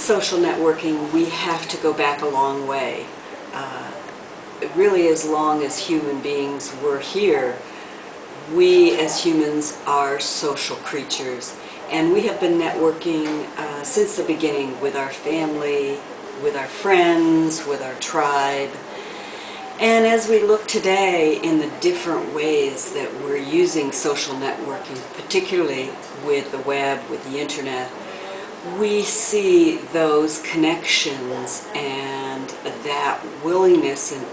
social networking, we have to go back a long way. Really, as long as human beings were here, we as humans are social creatures, and we have been networking since the beginning with our family, with our friends, with our tribe. And as we look today in the different ways that we're using social networking, particularly with the web, with the internet, we see those connections and that willingness and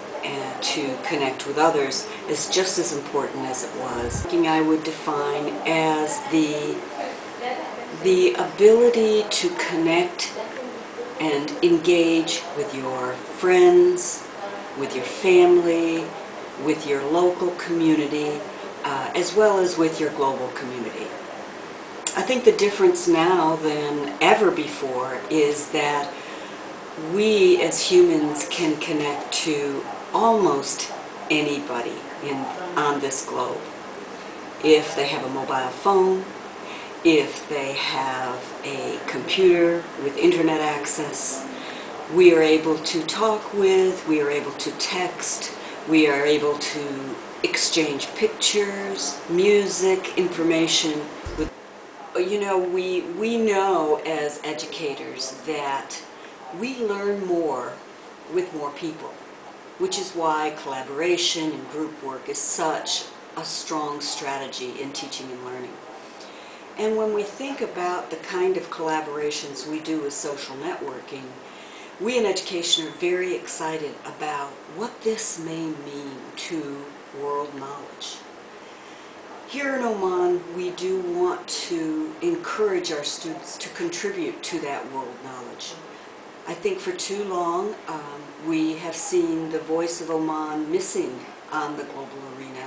to connect with others is just as important as it was. I would define as the ability to connect and engage with your friends, with your family, with your local community, as well as with your global community. I think the difference now than ever before is that we as humans can connect to almost anybody on this globe. If they have a mobile phone, if they have a computer with internet access, we are able to talk with, we are able to text, we are able to exchange pictures, music, information. You know, we know as educators that we learn more with more people, which is why collaboration and group work is such a strong strategy in teaching and learning. And when we think about the kind of collaborations we do with social networking, we in education are very excited about what this may mean to world knowledge. Here in Oman, we do want to encourage our students to contribute to that world knowledge. I think for too long we have seen the voice of Oman missing on the global arena,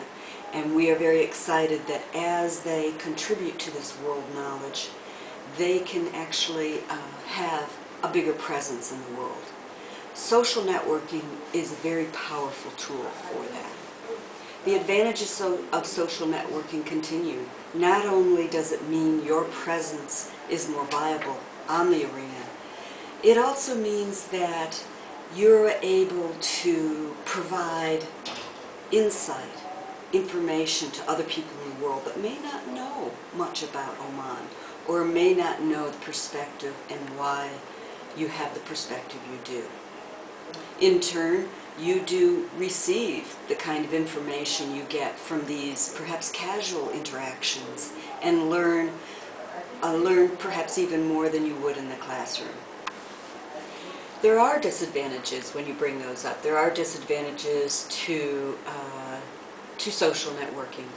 and we are very excited that as they contribute to this world knowledge, they can actually have a bigger presence in the world. Social networking is a very powerful tool for that. The advantages of social networking continue. Not only does it mean your presence is more viable on the arena, it also means that you're able to provide insight, information to other people in the world that may not know much about Oman or may not know the perspective and why you have the perspective you do. In turn, you do receive the kind of information you get from these perhaps casual interactions and learn perhaps even more than you would in the classroom. There are disadvantages when you bring those up. There are disadvantages to social networking.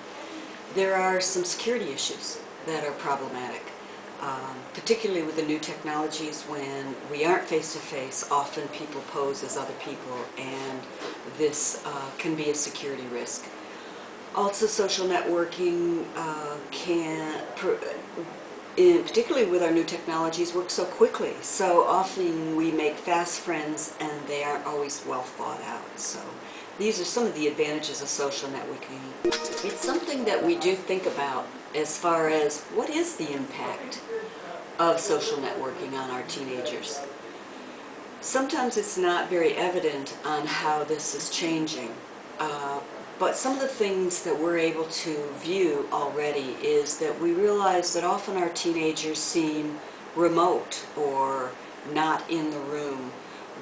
There are some security issues that are problematic. Particularly with the new technologies, when we aren't face-to-face, often people pose as other people, and this can be a security risk. Also, social networking particularly with our new technologies, work so quickly. So often we make fast friends and they aren't always well thought out. So these are some of the advantages of social networking. It's something that we do think about as far as what is the impact of social networking on our teenagers. Sometimes it's not very evident on how this is changing, but some of the things that we're able to view already is that we realize that often our teenagers seem remote or not in the room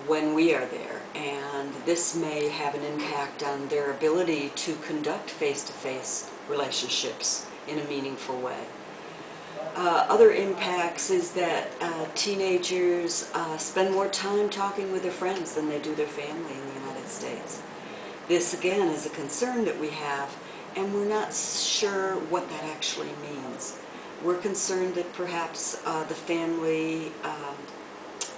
when we are there, and this may have an impact on their ability to conduct face-to-face relationships in a meaningful way. Other impacts is that teenagers spend more time talking with their friends than they do their family in the United States. This again is a concern that we have, and we're not sure what that actually means. We're concerned that perhaps the family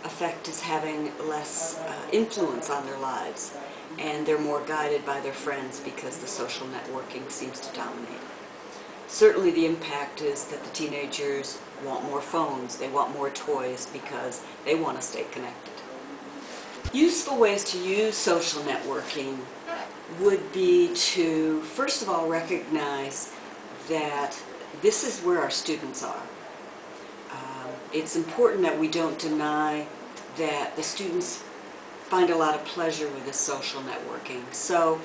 effect is having less influence on their lives, and they're more guided by their friends because the social networking seems to dominate. Certainly the impact is that the teenagers want more phones, they want more toys because they want to stay connected. Useful ways to use social networking would be to, first of all, recognize that this is where our students are. It's important that we don't deny that the students find a lot of pleasure with this social networking. So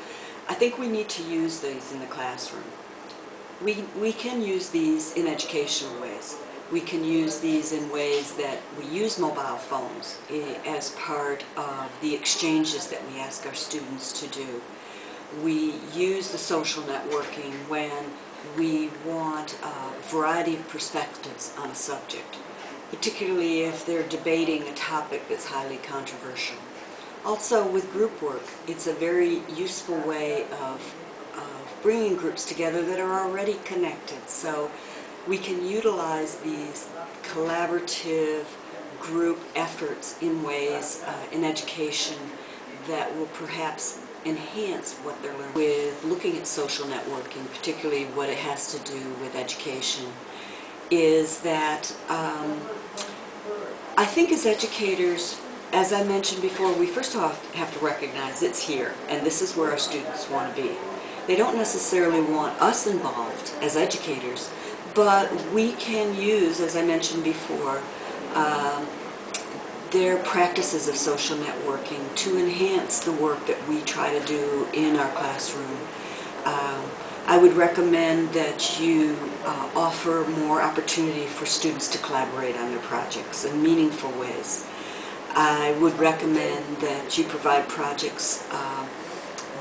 I think we need to use these in the classroom. We can use these in educational ways. We can use these in ways that we use mobile phones as part of the exchanges that we ask our students to do. We use the social networking when we want a variety of perspectives on a subject, particularly if they're debating a topic that's highly controversial. Also with group work, it's a very useful way of bringing groups together that are already connected. So we can utilize these collaborative group efforts in ways in education that will perhaps enhance what they're learning. With looking at social networking, particularly what it has to do with education, is that I think as educators, as I mentioned before, we first off have to recognize it's here, and this is where our students want to be. They don't necessarily want us involved as educators, but we can use, as I mentioned before, their practices of social networking to enhance the work that we try to do in our classroom. I would recommend that you offer more opportunity for students to collaborate on their projects in meaningful ways. I would recommend that you provide projects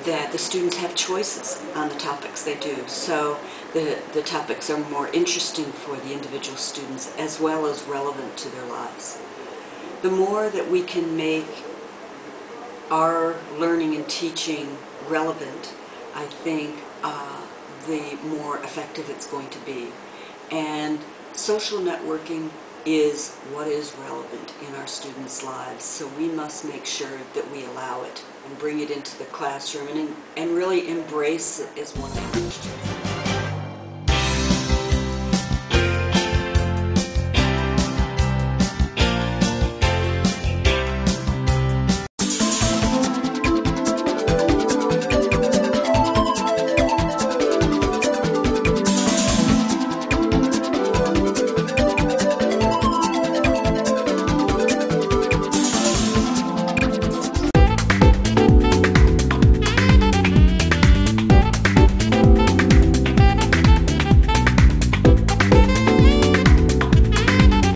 that the students have choices on the topics they do, so the topics are more interesting for the individual students as well as relevant to their lives. The more that we can make our learning and teaching relevant, I think the more effective it's going to be. And social networking is what is relevant in our students' lives, so we must make sure that we allow it and bring it into the classroom and really embrace it as one of our Christians.